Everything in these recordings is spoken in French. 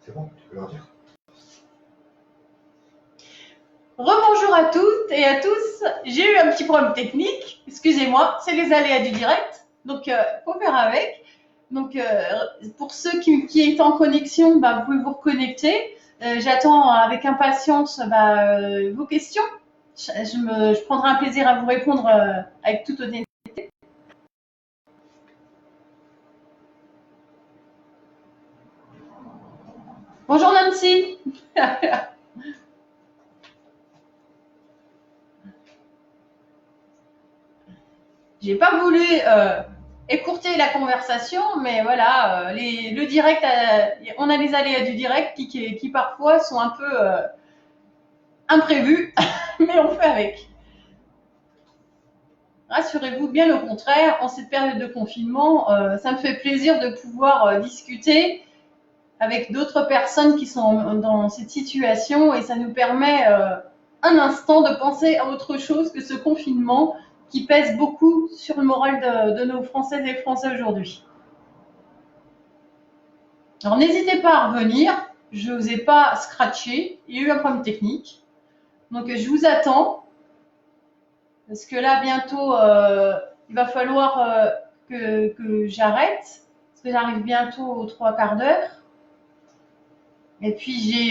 C'est bon, tu peux leur dire. Rebonjour à toutes et à tous. J'ai eu un petit problème technique. Excusez-moi, c'est les aléas du direct. Donc, faut faire avec. Donc, pour ceux qui est en connexion, vous pouvez vous reconnecter. J'attends avec impatience vos questions. Je prendrai un plaisir à vous répondre avec toute honnêteté. Bonjour Nancy. J'ai pas voulu écourter la conversation, mais voilà, le direct, on a les aléas du direct qui parfois sont un peu imprévus, mais on fait avec. Rassurez-vous, bien au contraire, en cette période de confinement, ça me fait plaisir de pouvoir discuter avec d'autres personnes qui sont dans cette situation et ça nous permet un instant de penser à autre chose que ce confinement qui pèse beaucoup sur le moral de nos Françaises et Français aujourd'hui. Alors n'hésitez pas à revenir, je ne vous ai pas scratché, il y a eu un problème technique. Donc je vous attends, parce que là bientôt il va falloir que j'arrête, parce que j'arrive bientôt aux 3/4 d'heure. Et puis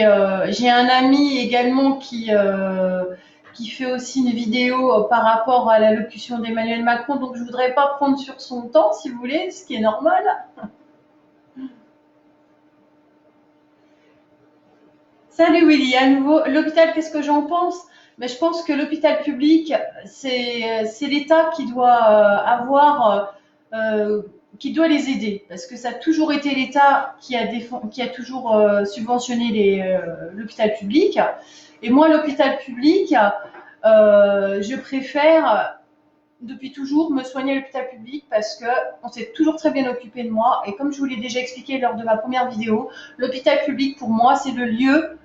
j'ai un ami également qui fait aussi une vidéo par rapport à l'allocution d'Emmanuel Macron, donc je ne voudrais pas prendre sur son temps, si vous voulez, ce qui est normal. Salut Willy, à nouveau. L'hôpital, qu'est-ce que j'en pense? Mais je pense que l'hôpital public, c'est l'État qui doit qui doit les aider, parce que ça a toujours été l'État qui a toujours subventionné l'hôpital public. Et moi, l'hôpital public, je préfère depuis toujours me soigner à l'hôpital public parce qu'on s'est toujours très bien occupé de moi. Et comme je vous l'ai déjà expliqué lors de ma première vidéo, l'hôpital public, pour moi, c'est le lieu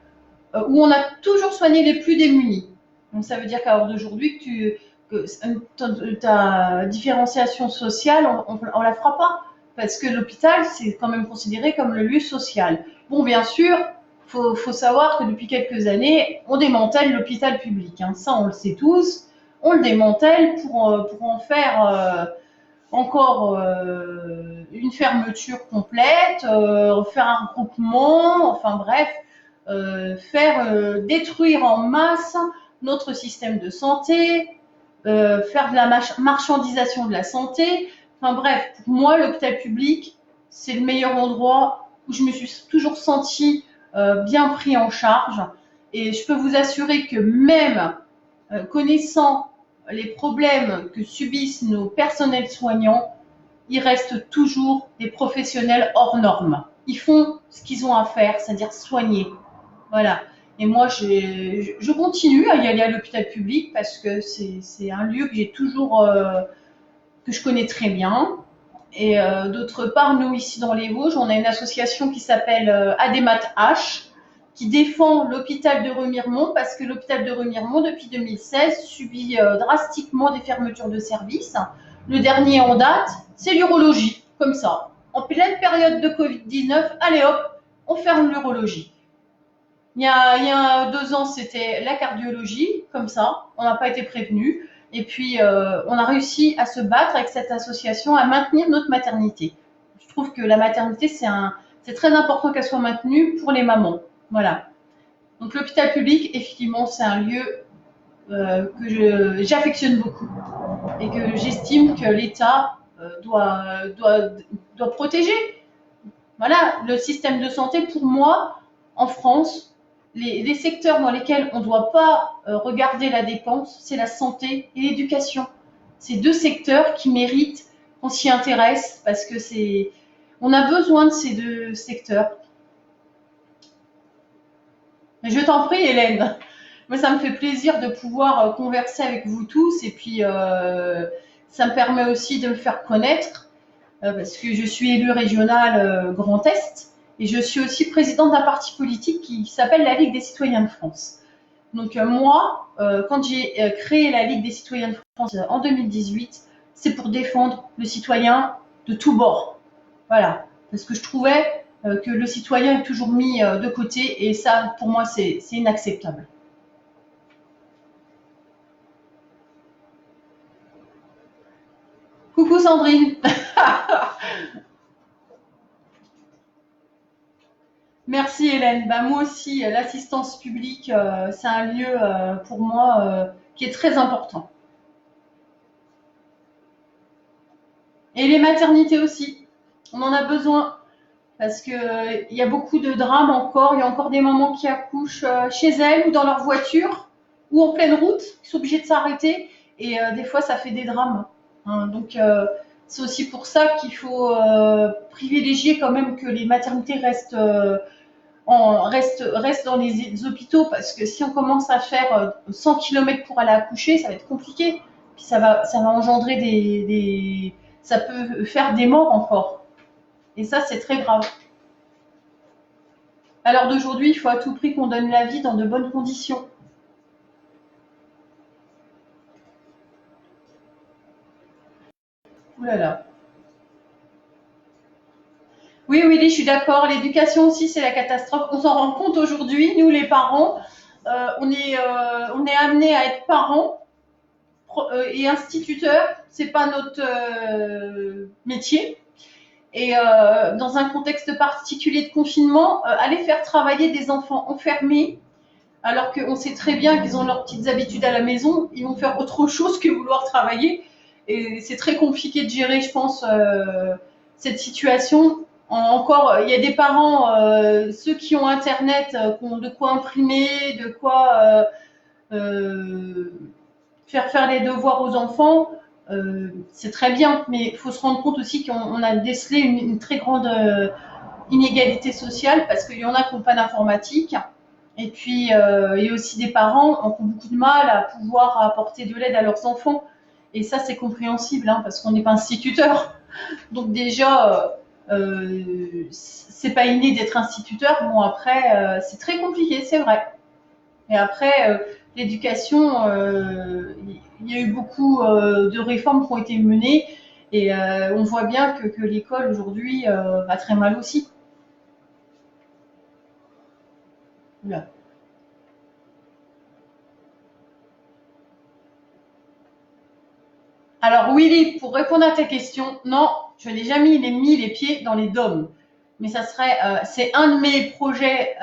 où on a toujours soigné les plus démunis. Donc ça veut dire qu'à l'heure d'aujourd'hui, ta différenciation sociale, on la fera pas. Parce que l'hôpital, c'est quand même considéré comme le lieu social. Bon, bien sûr, faut savoir que depuis quelques années, on démantèle l'hôpital public. Hein. Ça, on le sait tous. On le démantèle pour en faire encore une fermeture complète, faire un regroupement, enfin bref, détruire en masse notre système de santé, faire de la marchandisation de la santé. Enfin bref, pour moi, l'hôpital public, c'est le meilleur endroit où je me suis toujours sentie bien pris en charge. Et je peux vous assurer que même connaissant les problèmes que subissent nos personnels soignants, il reste toujours des professionnels hors normes. Ils font ce qu'ils ont à faire, c'est-à-dire soigner. Voilà. Et moi, je continue à y aller à l'hôpital public parce que c'est un lieu que j'ai toujours, que je connais très bien. Et d'autre part, nous ici dans les Vosges, on a une association qui s'appelle Ademat H, qui défend l'hôpital de Remiremont parce que l'hôpital de Remiremont, depuis 2016, subit drastiquement des fermetures de services. Le dernier en date, c'est l'urologie, comme ça. En pleine période de Covid-19, allez hop, on ferme l'urologie. Il y a 2 ans, c'était la cardiologie, comme ça, on n'a pas été prévenu. Et puis, on a réussi à se battre avec cette association, à maintenir notre maternité. Je trouve que la maternité, c'est très important qu'elle soit maintenue pour les mamans. Voilà. Donc, l'hôpital public, effectivement, c'est un lieu que j'affectionne beaucoup et que j'estime que l'État doit protéger. Voilà, le système de santé, pour moi, en France, les secteurs dans lesquels on ne doit pas regarder la dépense, c'est la santé et l'éducation. C'est 2 secteurs qui méritent qu'on s'y intéresse parce que on a besoin de ces 2 secteurs. Mais je t'en prie, Hélène. Moi, ça me fait plaisir de pouvoir converser avec vous tous et puis ça me permet aussi de me faire connaître parce que je suis élue régionale Grand Est. Et je suis aussi présidente d'un parti politique qui s'appelle la Ligue des citoyens de France. Donc moi, quand j'ai créé la Ligue des citoyens de France en 2018, c'est pour défendre le citoyen de tous bords. Voilà. parce que je trouvais que le citoyen est toujours mis de côté, et ça, pour moi, c'est inacceptable. Coucou Sandrine. Merci Hélène. Bah, moi aussi, l'assistance publique, c'est un lieu pour moi qui est très important. Et les maternités aussi. On en a besoin parce que il y a beaucoup de drames encore. Il y a encore des mamans qui accouchent chez elles ou dans leur voiture ou en pleine route, qui sont obligées de s'arrêter. Et des fois, ça fait des drames. Hein. Donc, c'est aussi pour ça qu'il faut privilégier quand même que les maternités restent dans les hôpitaux, parce que si on commence à faire 100 km pour aller accoucher, ça va être compliqué. Puis ça va engendrer ça peut faire des morts encore. Et ça, c'est très grave. À l'heure d'aujourd'hui, il faut à tout prix qu'on donne la vie dans de bonnes conditions. Ouh là là. Oui, oui, je suis d'accord. L'éducation aussi, c'est la catastrophe. On s'en rend compte aujourd'hui, nous les parents. On est amenés à être parents et instituteurs. C'est pas notre métier. Et dans un contexte particulier de confinement, aller faire travailler des enfants enfermés, alors qu'on sait très bien qu'ils ont leurs petites habitudes à la maison, ils vont faire autre chose que vouloir travailler. Et c'est très compliqué de gérer, je pense, cette situation. Encore, il y a des parents, ceux qui ont Internet, qui ont de quoi imprimer, de quoi faire les devoirs aux enfants. C'est très bien, mais il faut se rendre compte aussi qu'on a décelé une très grande inégalité sociale, parce qu'il y en a qui n'ont pas d'informatique. Et puis, il y a aussi des parents qui ont beaucoup de mal à pouvoir apporter de l'aide à leurs enfants. Et ça, c'est compréhensible, hein, parce qu'on n'est pas instituteur. Donc déjà, c'est pas inné d'être instituteur. Bon, après, c'est très compliqué, c'est vrai. Et après, l'éducation, il y a eu beaucoup de réformes qui ont été menées, et on voit bien que l'école aujourd'hui va très mal aussi. Oula. Alors Willy, pour répondre à ta question, non, je n'ai jamais mis les pieds dans les dômes. Mais c'est un de mes projets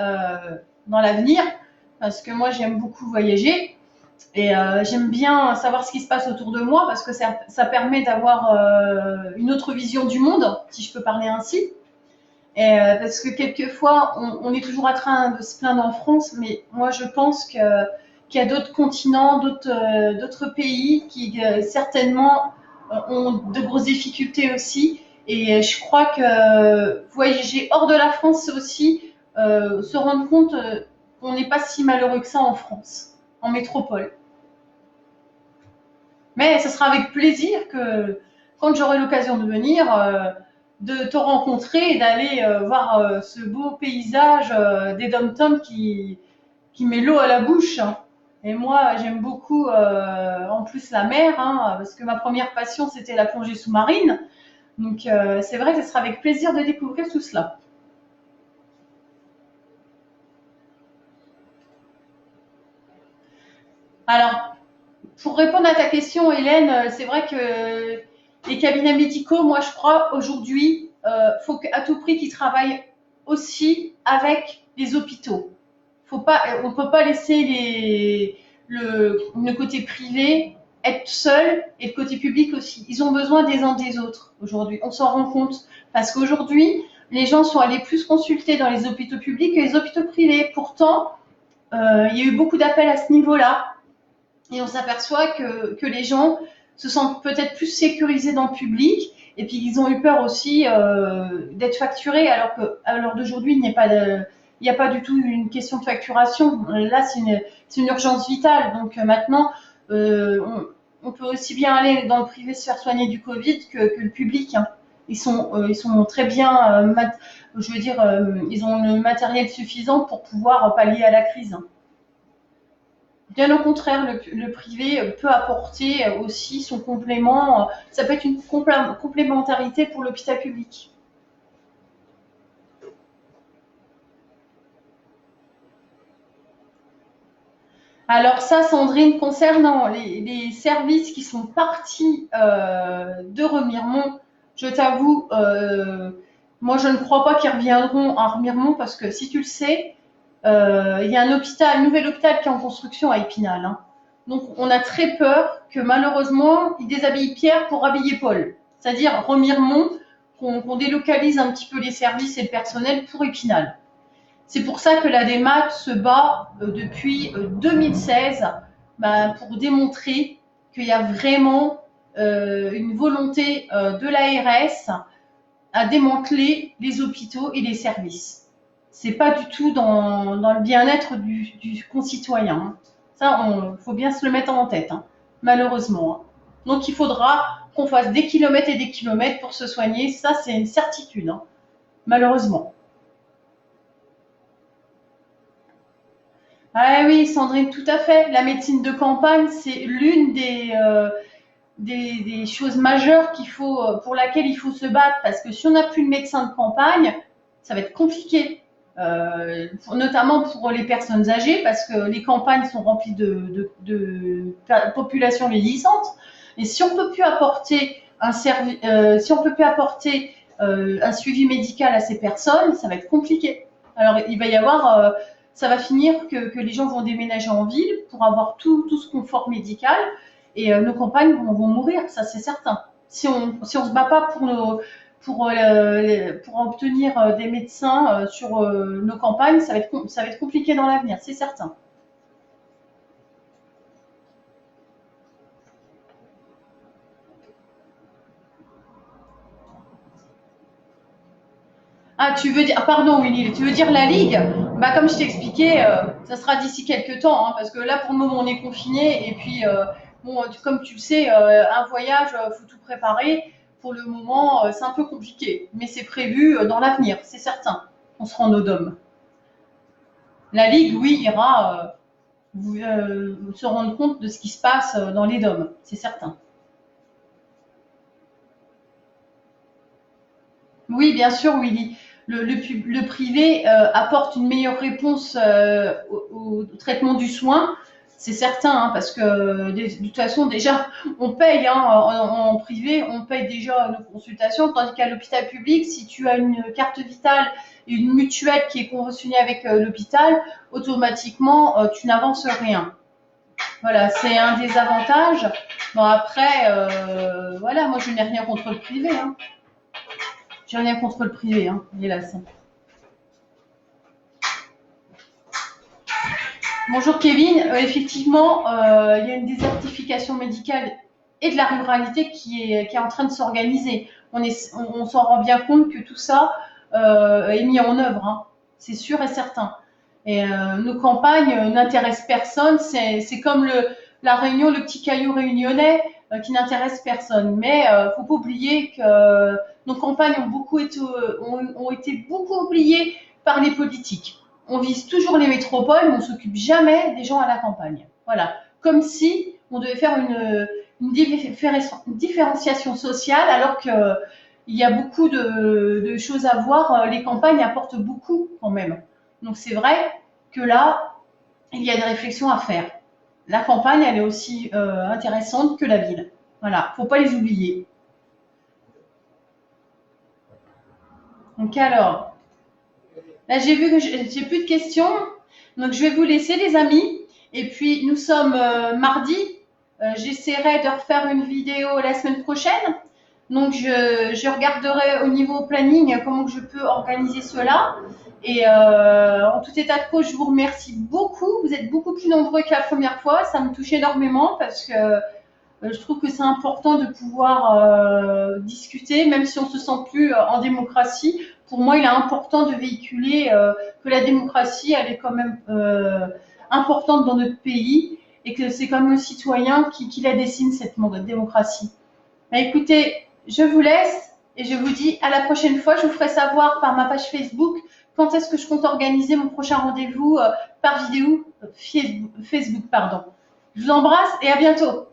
dans l'avenir, parce que moi j'aime beaucoup voyager, et j'aime bien savoir ce qui se passe autour de moi, parce que ça permet d'avoir une autre vision du monde, si je peux parler ainsi. Et parce que quelquefois, on est toujours en train de se plaindre en France, mais moi je pense qu'il y a d'autres continents, d'autres pays qui certainement ont de grosses difficultés aussi. Et je crois que voyager hors de la France, c'est aussi se rendre compte qu'on n'est pas si malheureux que ça en France, en métropole. Mais ce sera avec plaisir que, quand j'aurai l'occasion de venir, de te rencontrer et d'aller voir ce beau paysage des dom-toms qui met l'eau à la bouche. Hein. Et moi, j'aime beaucoup en plus la mer, hein, parce que ma première passion, c'était la plongée sous-marine. Donc c'est vrai que ce sera avec plaisir de découvrir tout cela. Alors, pour répondre à ta question, Hélène, c'est vrai que les cabinets médicaux, moi je crois aujourd'hui, faut qu'à tout prix qu'ils travaillent aussi avec les hôpitaux. On ne peut pas laisser le côté privé être seul, et le côté public aussi. Ils ont besoin des uns des autres aujourd'hui. On s'en rend compte, parce qu'aujourd'hui, les gens sont allés plus consulter dans les hôpitaux publics que les hôpitaux privés. Pourtant, il y a eu beaucoup d'appels à ce niveau-là. Et on s'aperçoit que les gens se sentent peut-être plus sécurisés dans le public, et puis ils ont eu peur aussi d'être facturés, alors qu'à l'heure d'aujourd'hui, il n'y a pas du tout une question de facturation. Là, c'est une urgence vitale. Donc maintenant, on peut aussi bien aller dans le privé se faire soigner du Covid que le public. Hein. Ils sont très bien, je veux dire, ils ont le matériel suffisant pour pouvoir pallier à la crise. Hein. Bien au contraire, le privé peut apporter aussi son complément. Ça peut être une complémentarité pour l'hôpital public. Alors ça, Sandrine, concernant les services qui sont partis de Remiremont, je t'avoue, moi je ne crois pas qu'ils reviendront à Remiremont parce que si tu le sais, il y a un nouvel hôpital qui est en construction à Épinal. Hein. Donc on a très peur que malheureusement ils déshabillent Pierre pour habiller Paul. C'est-à-dire Remiremont, qu'on délocalise un petit peu les services et le personnel pour Épinal. C'est pour ça que la DEMAT se bat depuis 2016 pour démontrer qu'il y a vraiment une volonté de l'ARS à démanteler les hôpitaux et les services. C'est pas du tout dans le bien-être du concitoyen. Ça, faut bien se le mettre en tête, hein, malheureusement. Donc il faudra qu'on fasse des kilomètres et des kilomètres pour se soigner. Ça, c'est une certitude, hein, malheureusement. Ah oui, Sandrine, tout à fait. La médecine de campagne, c'est l'une des choses majeures pour laquelle il faut se battre, parce que si on n'a plus de médecin de campagne, ça va être compliqué, notamment pour les personnes âgées, parce que les campagnes sont remplies de populations vieillissantes. Et si on peut plus apporter un suivi médical à ces personnes, ça va être compliqué. Alors il va y avoir ça va finir que les gens vont déménager en ville pour avoir tout ce confort médical et nos campagnes vont mourir, ça c'est certain. Si on se bat pas pour obtenir des médecins sur nos campagnes, ça va être compliqué dans l'avenir, c'est certain. Ah, tu veux dire, pardon Willy, tu veux dire la Ligue? Bah, comme je t'ai expliqué, ça sera d'ici quelques temps, hein, parce que là pour le moment on est confiné et puis bon, comme tu le sais, un voyage, faut tout préparer. Pour le moment, c'est un peu compliqué, mais c'est prévu dans l'avenir, c'est certain. On se rend au dôme. La Ligue, oui, ira se rendre compte de ce qui se passe dans les dômes, c'est certain. Oui, bien sûr, Willy. Le privé apporte une meilleure réponse au traitement du soin, c'est certain, hein, parce que de toute façon, déjà, on paye hein, en privé, on paye déjà nos consultations, tandis qu'à l'hôpital public, si tu as une carte vitale et une mutuelle qui est conventionnée avec l'hôpital, automatiquement, tu n'avances rien. Voilà, c'est un des avantages. Bon, après, voilà, moi, je n'ai rien contre le privé. Hein. J'ai rien contre le privé, hein, hélas. Bonjour Kevin, effectivement, il y a une désertification médicale et de la ruralité qui est en train de s'organiser. On s'en rend bien compte que tout ça est mis en œuvre, hein. C'est sûr et certain. Et nos campagnes n'intéressent personne, c'est comme la Réunion, le petit caillou réunionnais qui n'intéresse personne. Mais faut pas oublier que nos campagnes ont été beaucoup oubliées par les politiques. On vise toujours les métropoles, mais on s'occupe jamais des gens à la campagne. Voilà, comme si on devait faire une différenciation sociale, alors que il y a beaucoup de choses à voir. Les campagnes apportent beaucoup quand même. Donc c'est vrai que là, il y a des réflexions à faire. La campagne, elle est aussi intéressante que la ville. Voilà, faut pas les oublier. Donc alors, là j'ai vu que j'ai plus de questions, donc je vais vous laisser les amis. Et puis nous sommes mardi. J'essaierai de refaire une vidéo la semaine prochaine. Donc je regarderai au niveau planning comment je peux organiser cela. Et en tout état de cause, je vous remercie beaucoup. Vous êtes beaucoup plus nombreux que la première fois. Ça me touche énormément parce que je trouve que c'est important de pouvoir discuter, même si on ne se sent plus en démocratie. Pour moi, il est important de véhiculer que la démocratie, elle est quand même importante dans notre pays et que c'est comme le citoyen qui la dessine, cette démocratie. Bah, écoutez, je vous laisse et je vous dis à la prochaine fois. Je vous ferai savoir par ma page Facebook quand est-ce que je compte organiser mon prochain rendez-vous par vidéo Facebook. Pardon. Je vous embrasse et à bientôt.